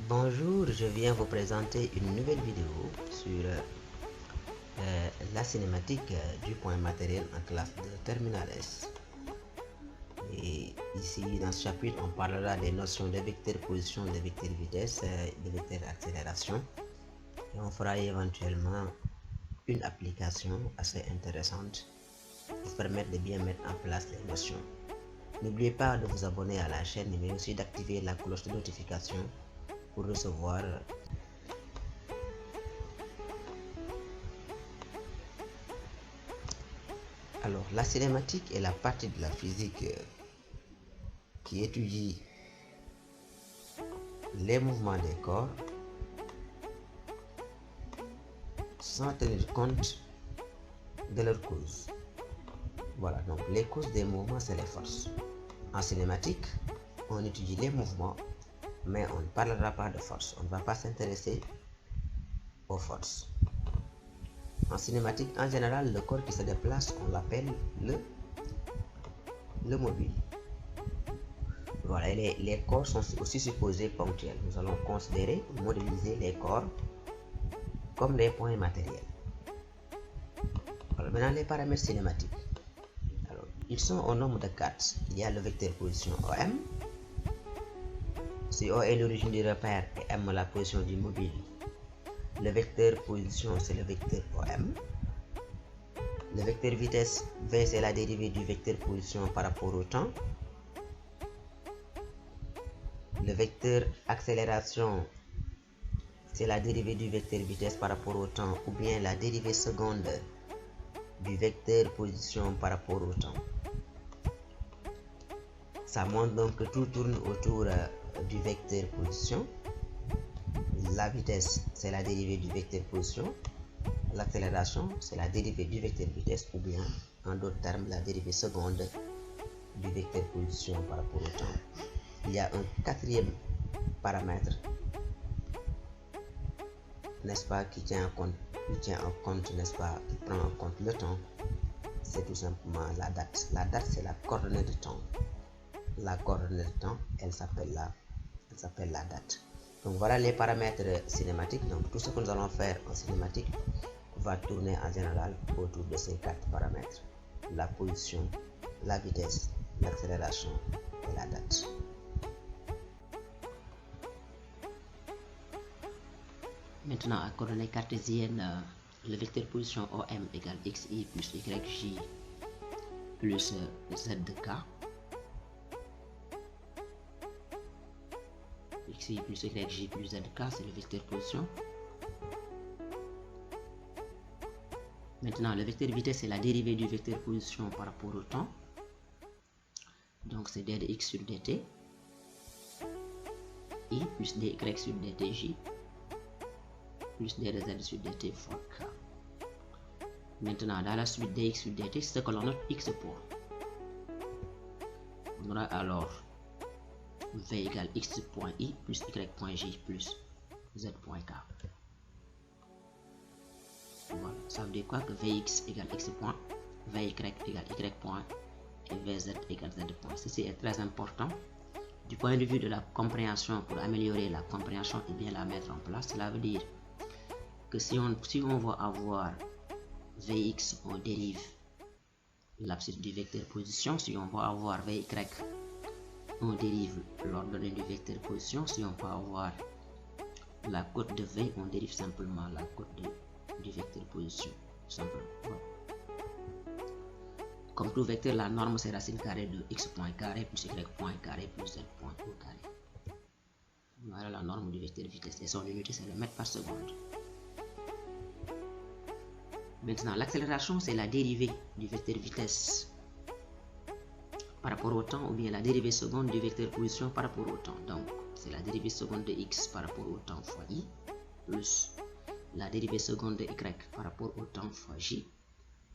Bonjour, je viens vous présenter une nouvelle vidéo sur la cinématique du point matériel en classe de Terminal S. Et ici, dans ce chapitre, on parlera des notions de vecteur position, de vecteur vitesse, de vecteur accélération. Et on fera éventuellement une application assez intéressante pour permettre de bien mettre en place les notions. N'oubliez pas de vous abonner à la chaîne, mais aussi d'activer la cloche de notification pour recevoir Alors, la cinématique est la partie de la physique qui étudie les mouvements des corps sans tenir compte de leurs causes. Voilà, donc les causes des mouvements, c'est les forces. En cinématique, on étudie les mouvements, mais on ne parlera pas de force. On ne va pas s'intéresser aux forces. En cinématique, en général, le corps qui se déplace, on l'appelle le mobile. Voilà, les corps sont aussi supposés ponctuels. Nous allons considérer ou modéliser les corps comme des points matériels. Alors, maintenant, les paramètres cinématiques. Alors, ils sont au nombre de 4. Il y a le vecteur position OM. Si O est l'origine du repère et M la position du mobile, le vecteur position, c'est le vecteur OM. Le vecteur vitesse, V, c'est la dérivée du vecteur position par rapport au temps. Le vecteur accélération, c'est la dérivée du vecteur vitesse par rapport au temps, ou bien la dérivée seconde du vecteur position par rapport au temps. Ça montre donc que tout tourne autour du vecteur position. La vitesse, c'est la dérivée du vecteur position. L'accélération, c'est la dérivée du vecteur vitesse, ou bien, en d'autres termes, la dérivée seconde du vecteur position par rapport au temps. Il y a un quatrième paramètre, n'est-ce pas, qui tient en compte, n'est-ce pas, qui prend en compte le temps. C'est tout simplement la date. La date, c'est la coordonnée de temps. La coordonnée de temps, elle s'appelle la date. Donc voilà les paramètres cinématiques. Donc tout ce que nous allons faire en cinématique va tourner en général autour de ces 4 paramètres: la position, la vitesse, l'accélération et la date. Maintenant, à coordonnées cartésiennes, le vecteur position OM égale XI plus YJ plus ZK. XI plus YJ plus ZK, c'est le vecteur position. Maintenant, le vecteur vitesse, c'est la dérivée du vecteur position par rapport au temps. Donc, c'est d de x sur dt. I plus dy sur dtj plus d de z sur dt fois k. Maintenant, dans la suite dx sur dt, c'est ce que l'on note x point. On aura alors v égale x point i plus y point j plus z point k. Voilà, ça veut dire quoi? Que vx égale x point, vy égale y point et vz égale z point. Ceci est très important du point de vue de la compréhension. Pour améliorer la compréhension et bien la mettre en place, cela veut dire que si on va avoir Vx, on dérive l'abscisse du vecteur position. Si on va avoir Vy, on dérive l'ordonnée du vecteur position. Si on va avoir la cote de V, on dérive simplement la cote du vecteur position. Simplement. Voilà. Comme tout vecteur, la norme, c'est racine carrée de x point carré plus y point carré plus z point au carré. Voilà la norme du vecteur vitesse et son unité, c'est le mètre par seconde. Maintenant, l'accélération, c'est la dérivée du vecteur vitesse par rapport au temps, ou bien la dérivée seconde du vecteur position par rapport au temps. Donc, c'est la dérivée seconde de x par rapport au temps fois i, plus la dérivée seconde de y par rapport au temps fois j,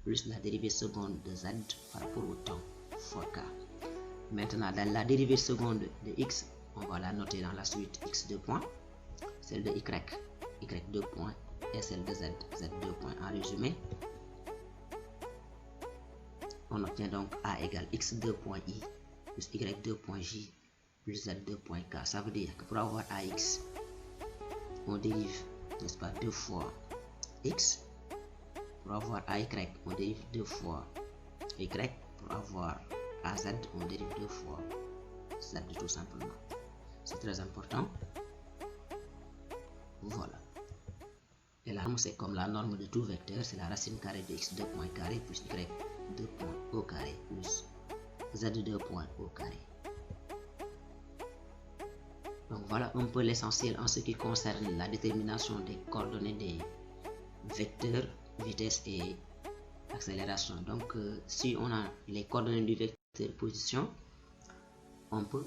plus la dérivée seconde de z par rapport au temps fois k. Maintenant, dans la dérivée seconde de x, on va la noter dans la suite x2 points, celle de y 2 points, et celle de z 2 points. En résumé, on obtient donc a égale x2 point i plus y2 point j plus z2 point k. Ça veut dire que pour avoir ax, on dérive, n'est-ce pas, 2 fois x. Pour avoir AY, on dérive 2 fois y. Pour avoir AZ, on dérive 2 fois z tout simplement. C'est très important. Voilà. Et la norme, c'est comme la norme de tout vecteur, c'est la racine carrée de x2 point carré plus y2 point au carré plus z2 point au carré. Donc voilà un peu l'essentiel en ce qui concerne la détermination des coordonnées des vecteurs, vitesse et accélération. Donc si on a les coordonnées du vecteur position, on peut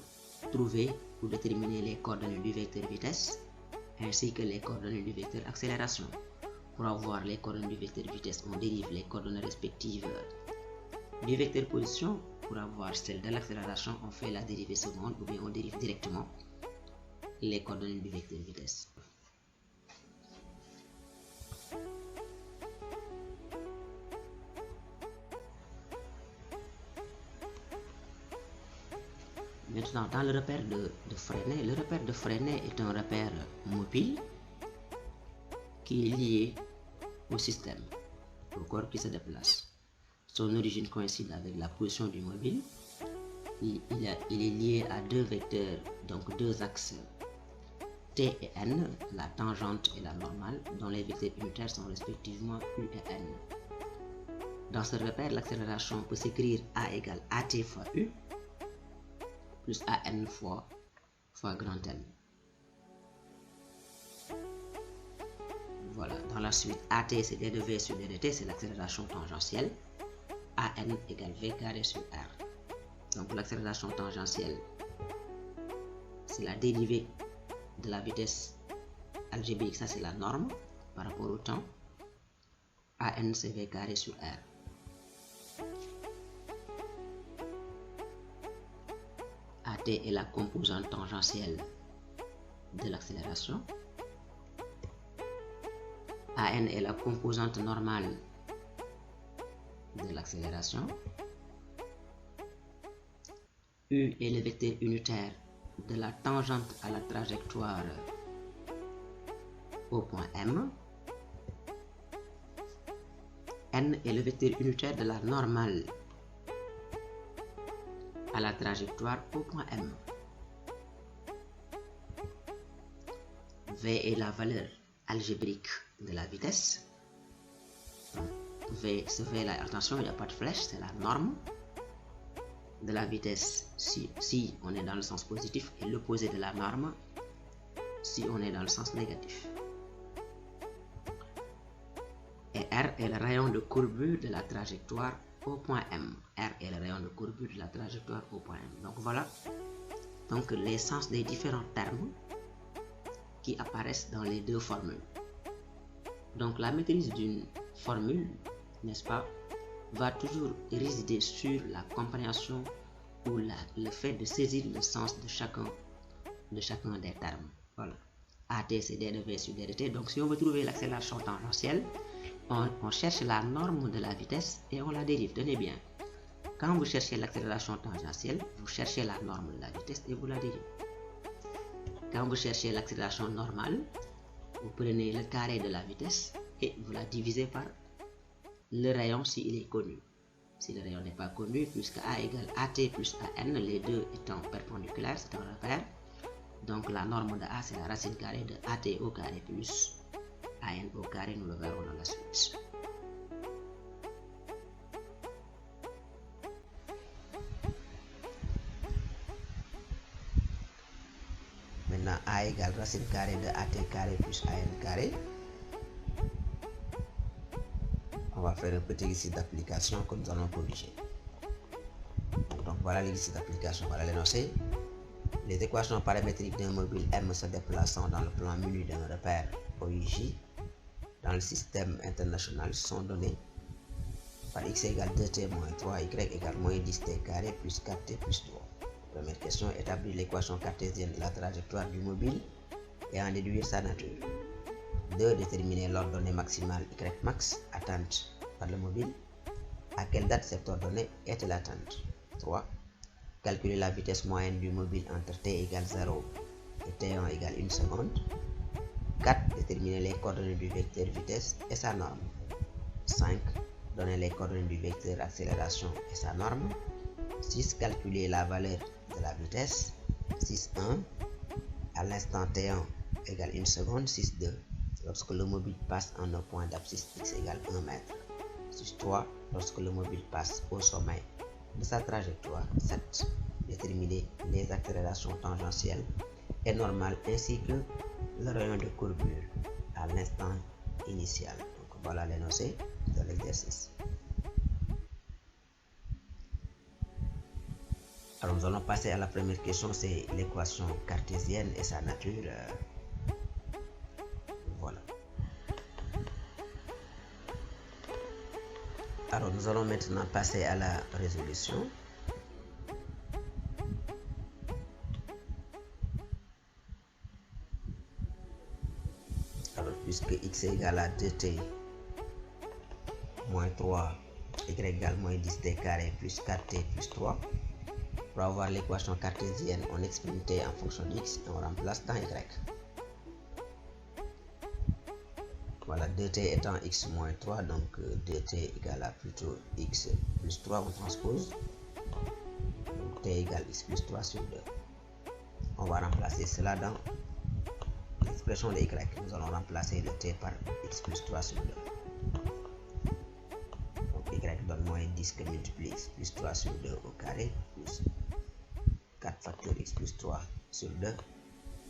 trouver ou déterminer les coordonnées du vecteur vitesse ainsi que les coordonnées du vecteur accélération. Pour avoir les coordonnées du vecteur vitesse, on dérive les coordonnées respectives du vecteur position. Pour avoir celle de l'accélération, on fait la dérivée seconde ou bien on dérive directement les coordonnées du vecteur vitesse. Maintenant, dans le repère de Freinet, le repère de Freinet est un repère mobile qui est lié au système, au corps qui se déplace. Son origine coïncide avec la position du mobile. Il est lié à deux vecteurs, donc deux axes T et N, la tangente et la normale, dont les vecteurs unitaires sont respectivement U et N. Dans ce repère, l'accélération peut s'écrire A égale AT fois U plus AN fois grand N. Voilà, dans la suite, AT c'est d de V sur d de t, c'est l'accélération tangentielle. AN égale V carré sur R. Donc l'accélération tangentielle, c'est la dérivée de la vitesse algébrique, ça c'est la norme par rapport au temps. AN c'est V carré sur R. AT est la composante tangentielle de l'accélération. AN est la composante normale de l'accélération. U est le vecteur unitaire de la tangente à la trajectoire au point M. N est le vecteur unitaire de la normale à la trajectoire au point M. V est la valeur algébrique de la vitesse. V, ce V là, attention, il n'y a pas de flèche, c'est la norme de la vitesse si on est dans le sens positif et l'opposé de la norme si on est dans le sens négatif. Et R est le rayon de courbure de la trajectoire au point M. R est le rayon de courbure de la trajectoire au point M. Donc voilà donc les sens des différents termes qui apparaissent dans les deux formules. Donc la maîtrise d'une formule, n'est-ce pas, va toujours résider sur la compréhension ou le fait de saisir le sens de chacun des termes. Voilà. AT c'est d de V sur d de t. Donc si on veut trouver l'accélération tangentielle, on cherche la norme de la vitesse et on la dérive. Tenez bien. Quand vous cherchez l'accélération tangentielle, vous cherchez la norme de la vitesse et vous la dérivez. Quand vous cherchez l'accélération normale, vous prenez le carré de la vitesse et vous la divisez par le rayon s'il est connu. Si le rayon n'est pas connu, puisque A égale AT plus AN, les deux étant perpendiculaires, c'est un repère. Donc la norme de A, c'est la racine carrée de AT au carré plus AN au carré, nous le verrons dans la suite. Maintenant, A égale racine carrée de AT carré plus AN carré. On va faire un petit exercice d'application que nous allons corriger. Donc voilà l'exercice d'application, voilà l'énoncé. Les équations paramétriques d'un mobile M se déplaçant dans le plan muni d'un repère OIJ dans le système international sont données par x égale 2t moins 3, y égale moins 10t carré plus 4t plus 3. Première question, établir l'équation cartésienne de la trajectoire du mobile et en déduire sa nature. 2. Déterminer l'ordonnée maximale y max atteinte par le mobile. À quelle date cette ordonnée est-elle atteinte? 3. Calculer la vitesse moyenne du mobile entre t égale 0 et t1 égale 1 seconde. 4. Déterminer les coordonnées du vecteur vitesse et sa norme. 5. Donner les coordonnées du vecteur accélération et sa norme. 6. Calculer la valeur de la vitesse. 6.1. À l'instant T1 égale 1 seconde. 6.2. Lorsque le mobile passe en un point d'abscisse x égale 1 mètre. 6.3. Lorsque le mobile passe au sommet de sa trajectoire. 7. Déterminer les accélérations tangentielles et normales ainsi que le rayon de courbure à l'instant initial. Donc voilà l'énoncé de l'exercice. Alors nous allons passer à la première question, c'est l'équation cartésienne et sa nature. Voilà. Alors nous allons maintenant passer à la résolution. Alors puisque x est égal à 2t moins 3, y égale moins 10t carré plus 4t plus 3. Pour avoir l'équation cartésienne, on exprime t en fonction de x et on remplace dans y. Voilà, 2t étant x moins 3, donc 2t égale à plutôt x plus 3, on transpose. Donc t égale x plus 3 sur 2. On va remplacer cela dans l'expression de y. Nous allons remplacer le t par x plus 3 sur 2. Donc y donne moins 10 que multiplie x plus 3 sur 2 au carré plus 4 facteur x plus 3 sur 2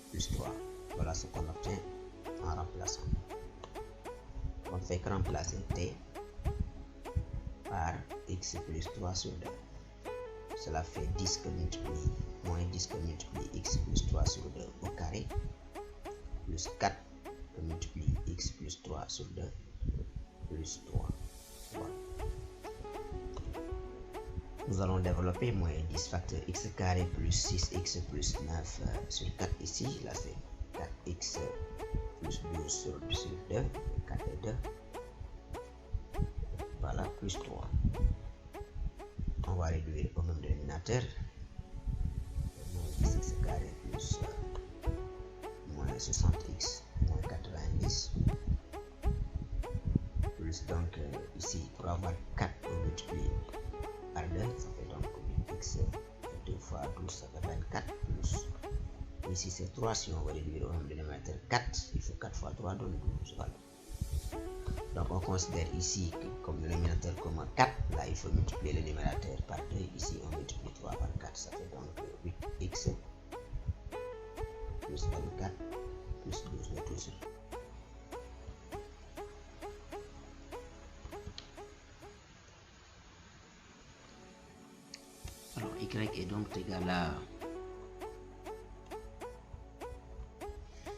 plus 3. Voilà ce qu'on obtient en remplaçant. On ne fait que remplacer t par x plus 3 sur 2. Cela fait 10 que multiplie moins 10 que multiplie x plus 3 sur 2 au carré plus 4 que multiplie x plus 3 sur 2 plus 3. Voilà. Nous allons développer moins 10 facteur x carré plus 6x plus 9 sur 4 ici. Là c'est 4x plus 12 sur 2, 4 et 2. Voilà, plus 3. On va réduire au même dénominateur. Moins 10x carré plus moins 60x moins 90. Plus donc ici, pour avoir 4, on multiplie par 2, ça fait donc 8x 2 fois 12, ça fait 24 plus. Ici c'est 3, si on va réduire au même dénominateur 4, il faut 4 fois 3 donne 12. Voilà. Donc on considère ici que comme le dénominateur commun 4, là il faut multiplier le numérateur par 2, ici on multiplie 3 par 4, ça fait donc 8x plus 24 plus 12, le tout sur. Alors y est donc égal à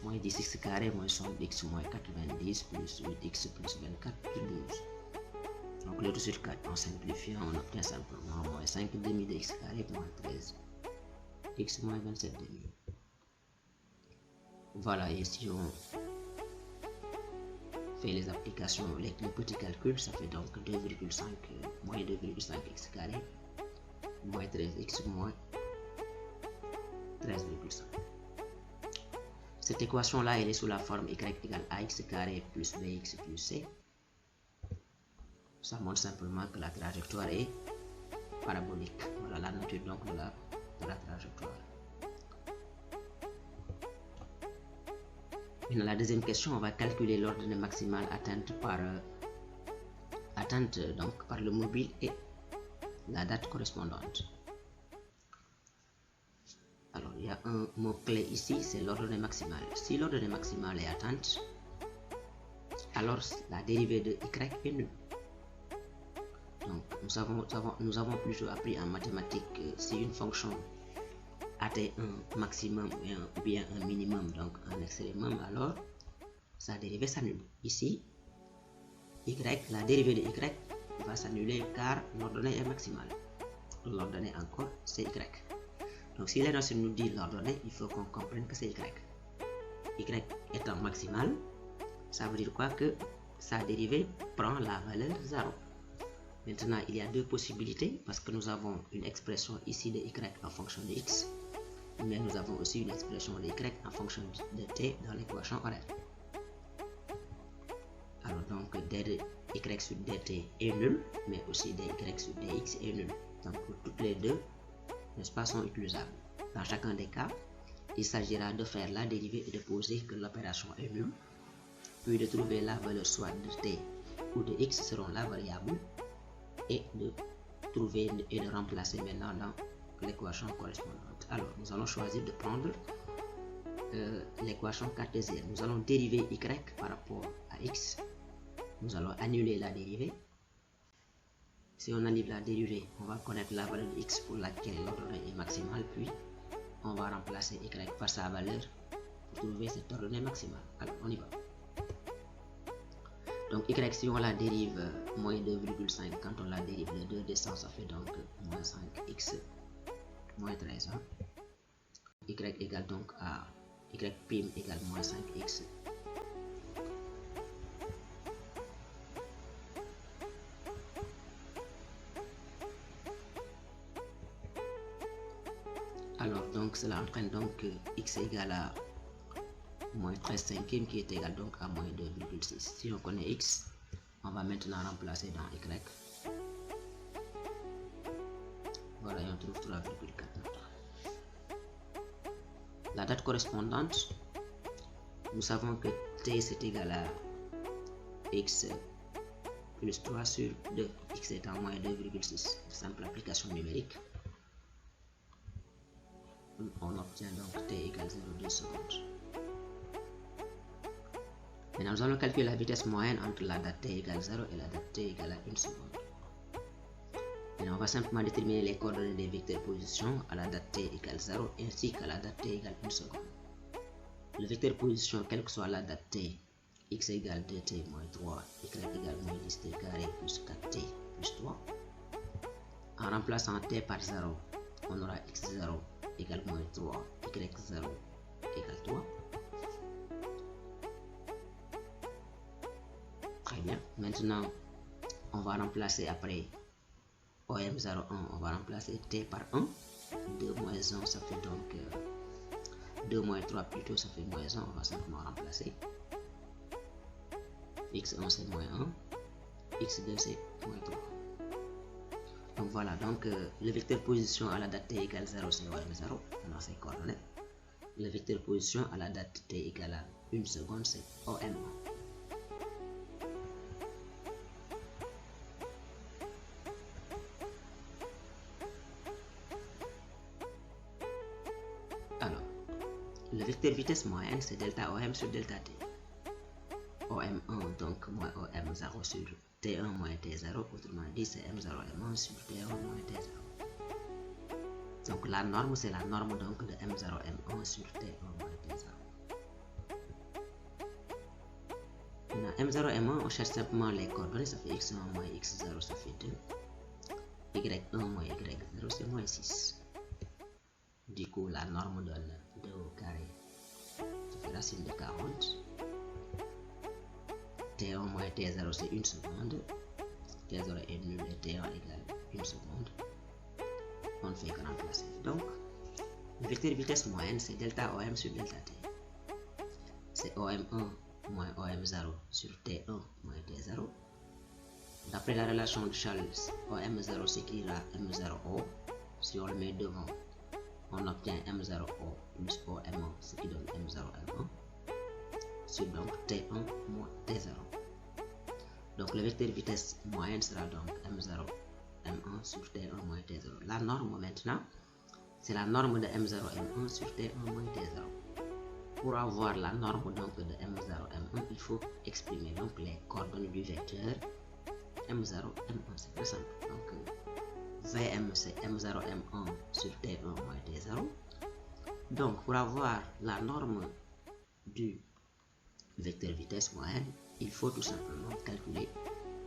moins 10x carré moins 60x moins 90 plus 8x plus 24 plus 12. Donc le tout sur 4, en simplifiant, on obtient simplement moins 5 demi de x carré moins 13 x moins 27 demi. Voilà, et si on fait les applications, les petits calculs, ça fait donc 2,5 moins 2,5 x carré moins 13x moins 13,5. Cette équation-là, elle est sous la forme y égale ax carré plus bx plus c. Ça montre simplement que la trajectoire est parabolique. Voilà la nature donc de la trajectoire. Maintenant, la deuxième question, on va calculer l'ordonnée maximale atteinte par le mobile et la date correspondante. Alors, il y a un mot-clé ici, c'est l'ordonnée maximale. Si l'ordonnée maximale est atteinte, alors la dérivée de y est nulle. Donc, nous avons plutôt appris en mathématiques que si une fonction atteint un maximum ou bien un minimum, donc un extrémum, alors sa dérivée s'annule. Ici, la dérivée de y va s'annuler car l'ordonnée est maximale. L'ordonnée encore, c'est y. Donc si l'énoncé nous dit l'ordonnée, il faut qu'on comprenne que c'est y. Y étant maximal, ça veut dire quoi? Que sa dérivée prend la valeur 0. Maintenant, il y a deux possibilités parce que nous avons une expression ici de y en fonction de x, mais nous avons aussi une expression de y en fonction de t dans l'équation horaire. Alors donc dy sur dt est nul, mais aussi dy sur dx est nul. Donc toutes les deux, n'est-ce pas, sont utilisables. Dans chacun des cas, il s'agira de faire la dérivée et de poser que l'opération est nulle, puis de trouver la valeur soit de t ou de x seront la variable, et de trouver et de remplacer maintenant dans l'équation correspondante. Alors nous allons choisir de prendre l'équation cartésienne. Nous allons dériver y par rapport à x. Nous allons annuler la dérivée. Si on annule la dérivée, on va connaître la valeur de x pour laquelle l'ordonnée est maximale, puis on va remplacer y par sa valeur pour trouver cette ordonnée maximale. Alors on y va. Donc y, si on la dérive moins 2,5, quand on la dérive le 2 descend, ça fait donc moins 5x moins 13. Y égale donc à y' égale moins 5x. Alors donc cela entraîne donc x égale à moins 13 cinquième qui est égal donc à moins 2,6. Si on connaît x, on va maintenant remplacer dans y. Voilà, et on trouve 3,4. La date correspondante, nous savons que t c'est égal à x plus 3 sur 2, x étant moins 2,6, simple application numérique. On obtient donc t égale 0,2 secondes. Maintenant, nous allons calculer la vitesse moyenne entre la date t égale 0 et la date t égale à 1 seconde. Maintenant, on va simplement déterminer les coordonnées des vecteurs position à la date t égale 0 ainsi qu'à la date t égale 1 seconde. Le vecteur position, quelle que soit la date t, x égale 2t moins 3, y égale moins 10t carré plus 4t plus 3. En remplaçant t par 0, on aura x0 égale moins 3, y0 égale 3. Très bien. Maintenant, on va remplacer après OM01, on va remplacer t par 1. 2 moins 1, ça fait donc 2 moins 3 plutôt, ça fait moins 1. On va simplement remplacer. x1 c'est moins 1, x2 c'est moins 3. Donc voilà, donc le vecteur position à la date t égale 0 c'est OM0, on a ses coordonnées. Le vecteur position à la date t égale à 1 seconde c'est OM1. Alors, le vecteur vitesse moyenne c'est delta OM sur delta t. OM1 donc moins OM0 sur T1 moins T0, autrement dit c'est M0 M1 sur T1 moins T0. Donc la norme c'est la norme donc de M0 M1 sur T1 moins T0. Maintenant M0 M1 on cherche simplement les coordonnées, ça fait x1 moins x0 ça fait 2, y1 moins y0 c'est moins 6. Du coup la norme donne 2 au carré, ça fait racine de 40. T1 moins T0 c'est 1 seconde, T0 est nul et T1 égale 1 seconde. On ne fait que remplacer. Donc, le vecteur vitesse moyenne c'est delta OM sur delta T. C'est OM1 moins OM0 sur T1 moins T0. D'après la relation de Charles, OM0 s'écrira M0O. Si on le met devant, on obtient M0O plus OM1, ce qui donne M0M1. Sur donc T1 moins T0. Donc le vecteur vitesse moyenne sera donc M0 M1 sur T1 moins T0. La norme maintenant, c'est la norme de M0 M1 sur T1 moins T0. Pour avoir la norme donc de M0 M1, il faut exprimer donc les coordonnées du vecteur M0 M1. C'est très simple. Donc VM c'est M0 M1 sur T1 moins T0. Donc pour avoir la norme du vecteur vitesse moyenne, il faut tout simplement calculer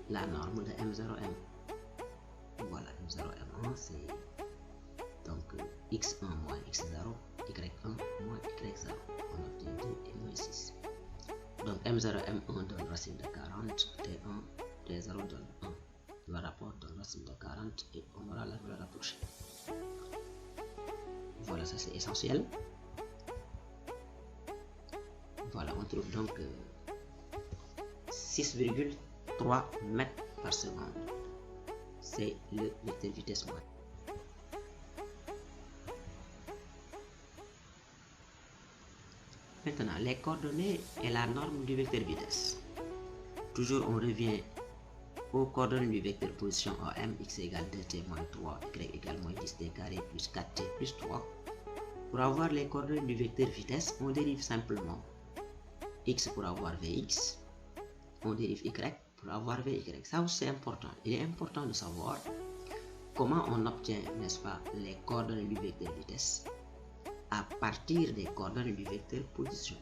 la norme de M0M. Voilà, M0M1 c'est donc x1 moins x0, y1 moins y0. On obtient 2 et moins 6. Donc M0M1 donne racine de 40, T1, T0 donne 1. Le rapport donne racine de 40 et on aura la valeur approchée. Voilà, ça c'est essentiel. Voilà, on trouve donc 6,3 mètres par seconde. C'est le vecteur vitesse moyen. Maintenant, les coordonnées et la norme du vecteur vitesse. Toujours, on revient aux coordonnées du vecteur position OM, x égale 2t moins 3, y égale moins 10t carré plus 4t plus 3. Pour avoir les coordonnées du vecteur vitesse, on dérive simplement x pour avoir vx, on dérive y pour avoir vy. Ça aussi c'est important. Il est important de savoir comment on obtient, n'est-ce pas, les coordonnées du vecteur vitesse à partir des coordonnées du vecteur position.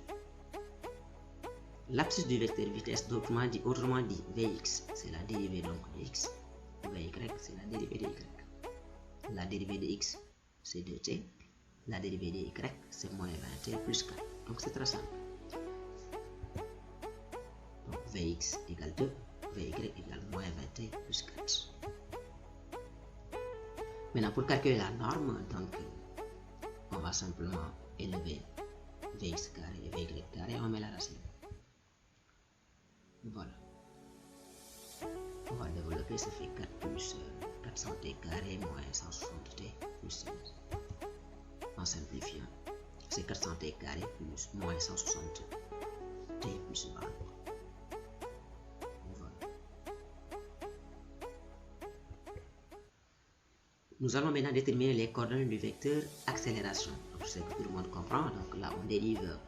L'abscisse du vecteur vitesse, autrement dit Vx, c'est la dérivée donc de x, Vy, c'est la dérivée de y. La dérivée de x, c'est 2t, la dérivée de y, c'est moins 20t plus 4. Donc c'est très simple. Donc Vx égale 2, Vy égale moins 20t plus 4. Maintenant, pour calculer la norme, donc on va simplement élever Vx carré et Vy carré, on met la racine. Voilà. On va développer, ça fait 4 plus 400t carré moins 160t plus 16. En simplifiant, c'est 400t carré plus moins 160t plus 20. Voilà. Nous allons maintenant déterminer les coordonnées du vecteur accélération. Donc, je sais que tout le monde comprend. Donc là, on dérive,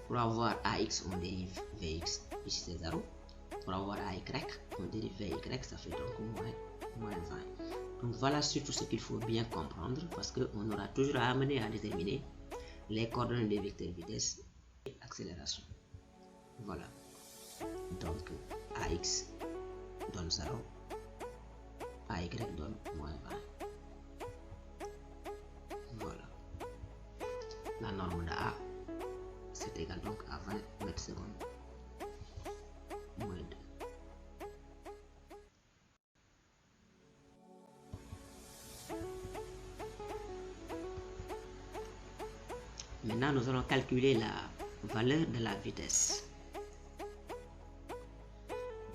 pour avoir AX, on dérive VX, ici c'est 0. Pour avoir AY, on dérive VY, ça fait donc moins 20. Donc voilà surtout ce qu'il faut bien comprendre parce qu'on aura toujours à amener à déterminer les coordonnées des vecteurs vitesse et accélération. Voilà. Donc AX donne 0, AY donne moins 20. Voilà. La norme de A, c'est égal donc à 20 mètres secondes. Moins 2. Maintenant, nous allons calculer la valeur de la vitesse.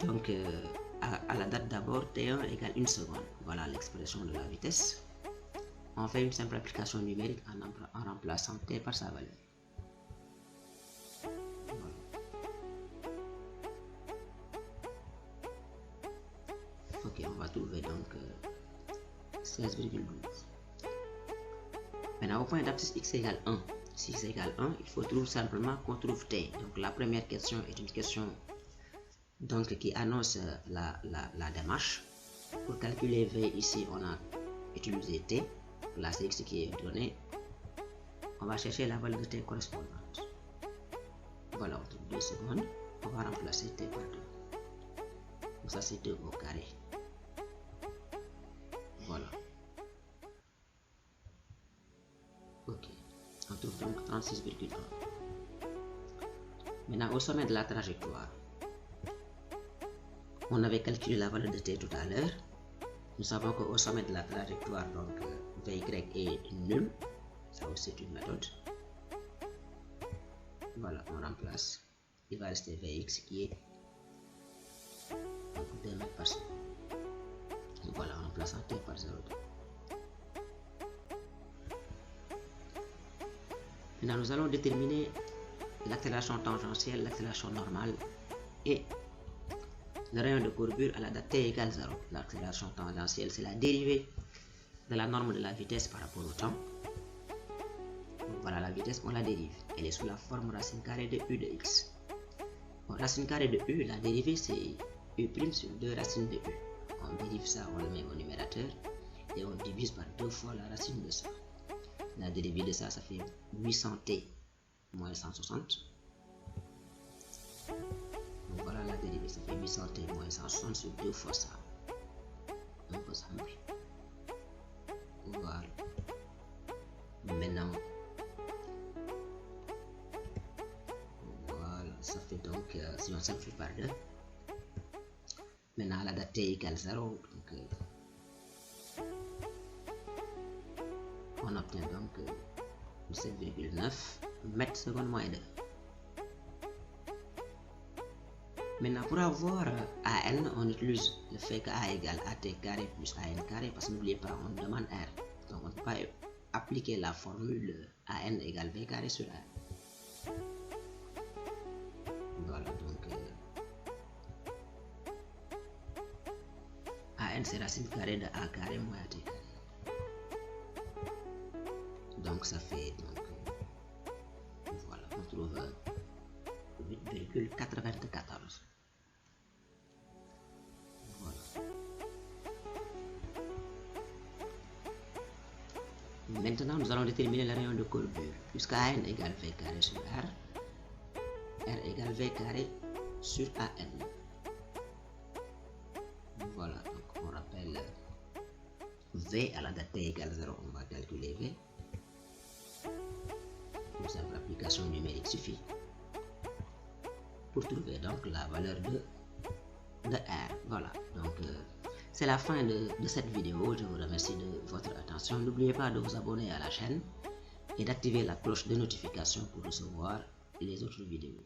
Donc, à la date d'abord, T1 égale 1 seconde. Voilà l'expression de la vitesse. On fait une simple application numérique en remplaçant T par sa valeur. Voilà. Ok, on va trouver donc 16,12. Maintenant, au point d'abscisse x égale 1, si x égale 1, il faut tout simplement qu'on trouve t. Donc la première question est une question donc, qui annonce la démarche. Pour calculer v ici, on a utilisé t. Là, c'est x qui est donné. On va chercher la valeur de t correspondante. Voilà, on trouve 2 secondes. On va remplacer t par 2. Donc ça, c'est 2 au carré. Voilà. Ok. On trouve donc 36,1. Maintenant, au sommet de la trajectoire, on avait calculé la valeur de t tout à l'heure. Nous savons qu'au sommet de la trajectoire, donc Vy est nul. Ça aussi, c'est une méthode. Voilà, on remplace. Il va rester Vx qui est 2 mètres par seconde. Voilà, en remplaçant t par 0,2. Maintenant, nous allons déterminer l'accélération tangentielle, l'accélération normale et le rayon de courbure à la date t égale 0. L'accélération tangentielle, c'est la dérivée de la norme de la vitesse par rapport au temps. Donc voilà, la vitesse, on la dérive. Elle est sous la forme racine carrée de u de x. Bon, racine carrée de u, la dérivée, c'est u' sur 2 racines de u. On dérive ça, on le met au numérateur et on divise par 2 fois la racine de ça. La dérivée de ça, ça fait 800t moins 160. Donc voilà la dérivée, ça fait 800t moins 160 sur 2 fois ça. Un peu simple. Voilà. Maintenant, voilà, ça fait donc, si on simplifie par 2, maintenant la date t égale 0, donc on obtient donc 17,9 mètres secondes moins 2. Maintenant, pour avoir AN, on utilise le fait que A égale AT carré plus AN carré, parce que n'oubliez pas, on demande R. Donc, on ne peut pas appliquer la formule AN égale V carré sur R. Voilà, donc AN c'est racine carrée de A carré moins AT carré. Donc, ça fait, donc, voilà, on trouve 8,94. Maintenant, nous allons déterminer le rayon de courbure, puisque AN égale V carré sur R, R égale V carré sur AN. Voilà, donc on rappelle V à la date t égale 0, on va calculer V. Une simple application numérique suffit pour trouver donc la valeur de R. Voilà, donc c'est la fin de cette vidéo. Je vous remercie de votre attention. N'oubliez pas de vous abonner à la chaîne et d'activer la cloche de notification pour recevoir les autres vidéos.